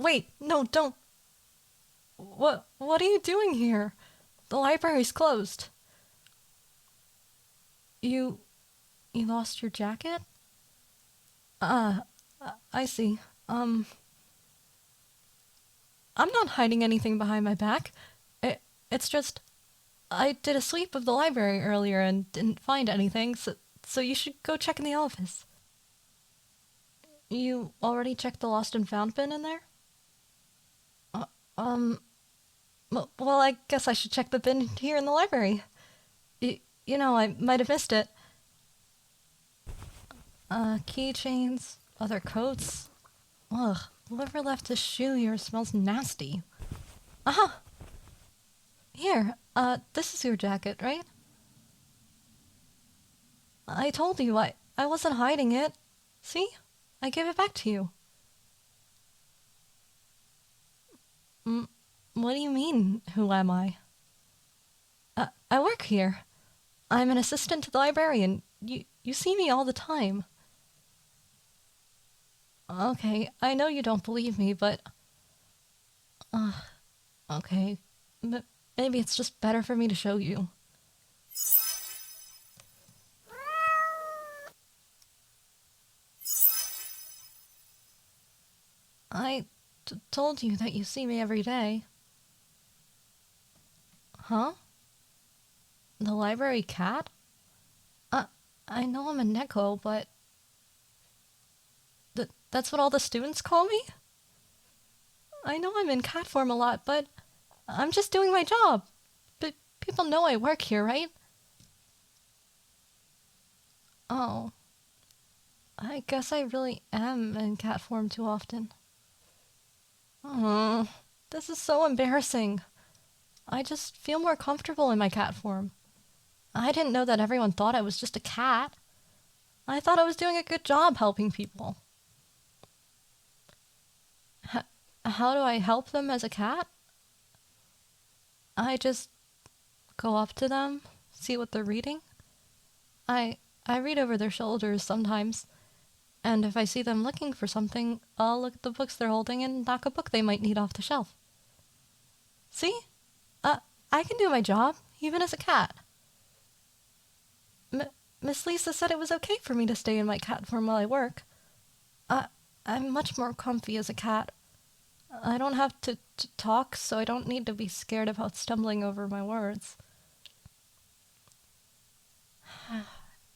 Wait, no, don't. What are you doing here? The library's closed. You you lost your jacket? Uh, I see. I'm not hiding anything behind my back. It's just I did a sweep of the library earlier and didn't find anything, so you should go check in the office. You already checked the lost and found bin in there? Uh, um, well, I guess I should check the bin here in the library. I might have missed it. Keychains, other coats. Ugh, whoever left this shoe here smells nasty. Aha! Here, this is your jacket, right? I told you, I wasn't hiding it. See? I gave it back to you. What do you mean, who am I? I work here. I'm an assistant to the librarian. You see me all the time. Okay, I know you don't believe me, but... okay. Maybe it's just better for me to show you. I told you that you see me every day. Huh? The library cat? I know I'm a Neko, but... That's what all the students call me? I know I'm in cat form a lot, but I'm just doing my job. But people know I work here, right? Oh. I guess I really am in cat form too often. Oh, this is so embarrassing. I just feel more comfortable in my cat form. I didn't know that everyone thought I was just a cat. I thought I was doing a good job helping people. How do I help them as a cat? I just go up to them, see what they're reading. I read over their shoulders sometimes, and if I see them looking for something, I'll look at the books they're holding and knock a book they might need off the shelf. See? I can do my job, even as a cat. Miss Lisa said it was okay for me to stay in my cat form while I work. I'm much more comfy as a cat. I don't have to talk, so I don't need to be scared about stumbling over my words.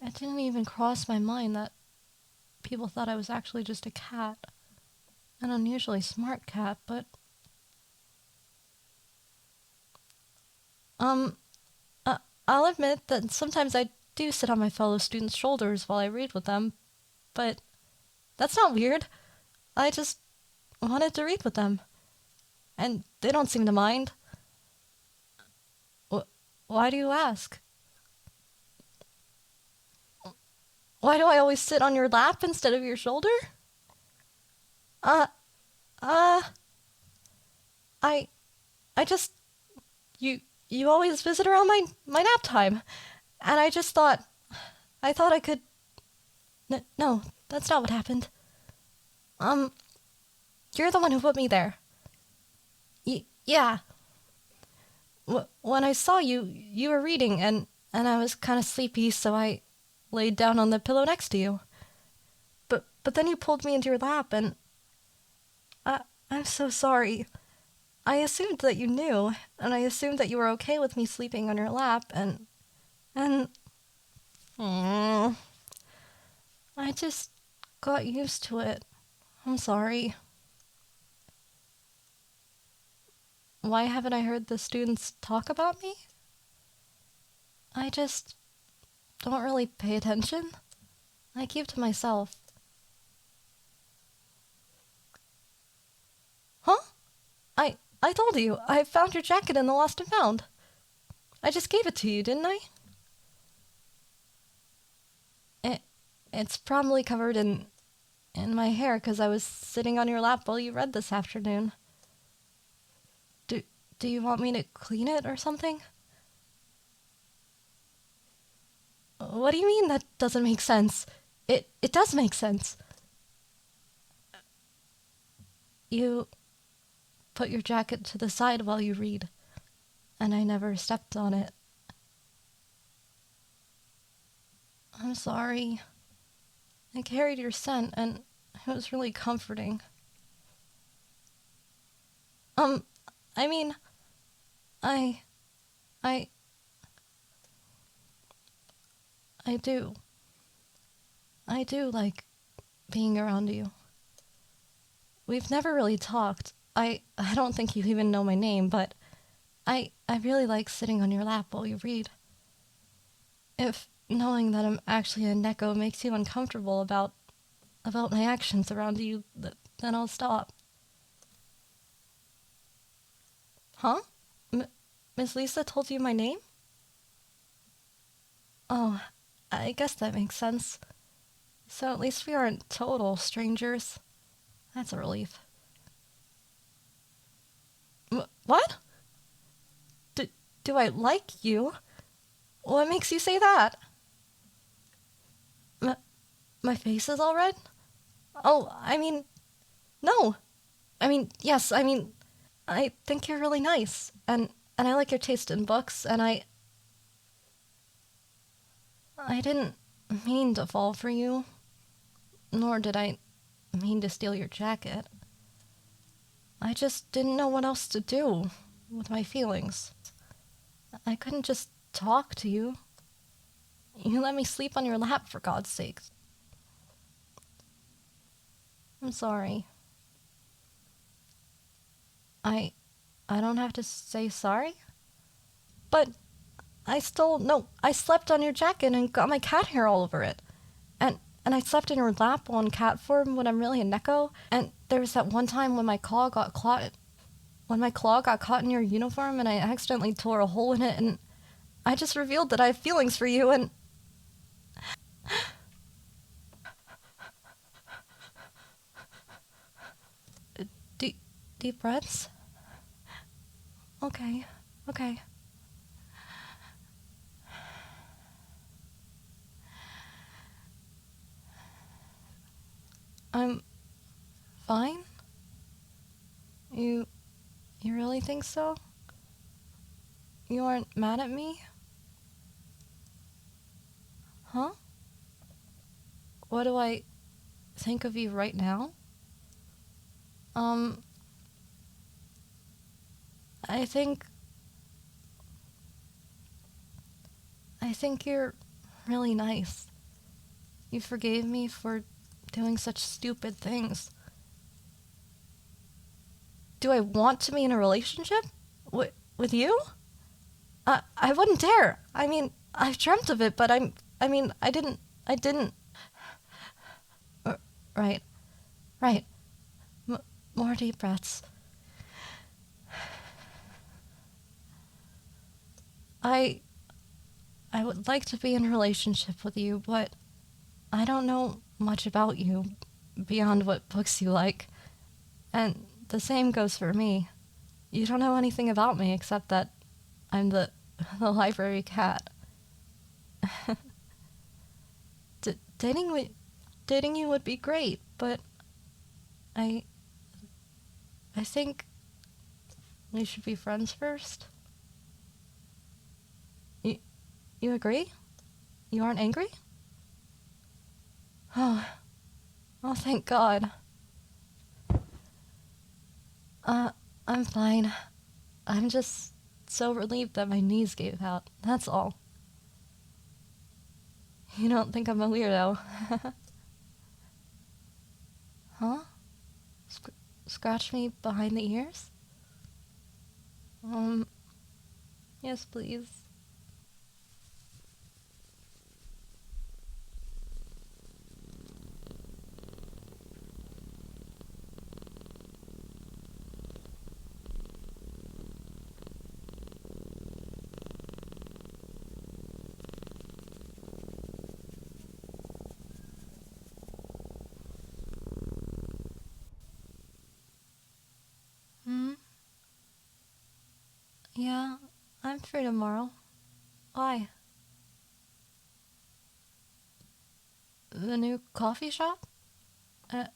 It didn't even cross my mind that people thought I was actually just a cat. An unusually smart cat, but... I'll admit that sometimes I do sit on my fellow students' shoulders while I read with them, but that's not weird. I just wanted to read with them, and they don't seem to mind. Why do you ask? Why do I always sit on your lap instead of your shoulder? Uh, uh, I, I just, you always visit around my nap time, and I thought I could, no, that's not what happened. You're the one who put me there. Yeah. When I saw you, you were reading, and I was kind of sleepy, so I laid down on the pillow next to you. But then you pulled me into your lap, and I'm so sorry. I assumed that you knew, and I assumed that you were okay with me sleeping on your lap, and I just got used to it. I'm sorry. Why haven't I heard the students talk about me? I just don't really pay attention. I keep to myself. Huh? I told you, I found your jacket in the lost and found. I just gave it to you, didn't I? It's probably covered in my hair because I was sitting on your lap while you read this afternoon. Do you want me to clean it or something? What do you mean that doesn't make sense? It does make sense. You put your jacket to the side while you read, and I never stepped on it. I'm sorry. I carried your scent, and it was really comforting. I mean, I, I, I do. I do like being around you. We've never really talked. I don't think you even know my name, but I really like sitting on your lap while you read. If knowing that I'm actually a Neko makes you uncomfortable about my actions around you, then I'll stop. Huh? Miss Lisa told you my name? Oh, I guess that makes sense. So at least we aren't total strangers. That's a relief. What? Do I like you? What makes you say that? My face is all red? Oh, I mean, no. I mean, yes, I mean, I think you're really nice, and I like your taste in books, and I didn't mean to fall for you, nor did I mean to steal your jacket. I just didn't know what else to do with my feelings. I couldn't just talk to you. You let me sleep on your lap, for God's sake. I'm sorry. I don't have to say sorry? But I slept on your jacket and got my cat hair all over it. And I slept in your lap on cat form when I'm really a Neko. And there was that one time when my claw got caught in your uniform and I accidentally tore a hole in it, and I just revealed that I have feelings for you, and deep breaths. Okay. Okay. I'm fine. You really think so? You aren't mad at me? Huh? What do I think of you right now? Um, I think you're really nice. You forgave me for doing such stupid things. Do I want to be in a relationship? With you? I wouldn't dare. I mean, I've dreamt of it, but I didn't. Right, right. More deep breaths. I would like to be in a relationship with you, but I don't know much about you beyond what books you like. And the same goes for me. You don't know anything about me except that I'm the library cat. Dating you would be great, but I I think we should be friends first. You you agree? You aren't angry? Oh, oh, thank God. Uh, I'm fine. I'm just so relieved that my knees gave out. That's all. You don't think I'm a weirdo? Huh? Scratch me behind the ears? Um, yes, please. Hmm? Yeah, I'm free tomorrow. Why? The new coffee shop? Uh,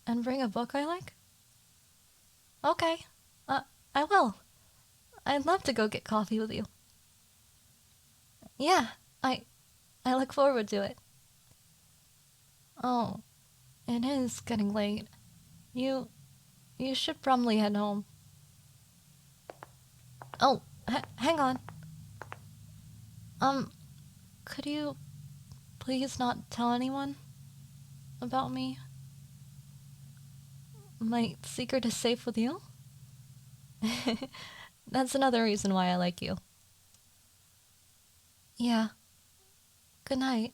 and bring a book I like? Okay. I will. I'd love to go get coffee with you. Yeah, I look forward to it. Oh, it is getting late. You you should probably head home. Oh, hang on. Um, could you please not tell anyone about me? My secret is safe with you? That's another reason why I like you. Yeah. Good night.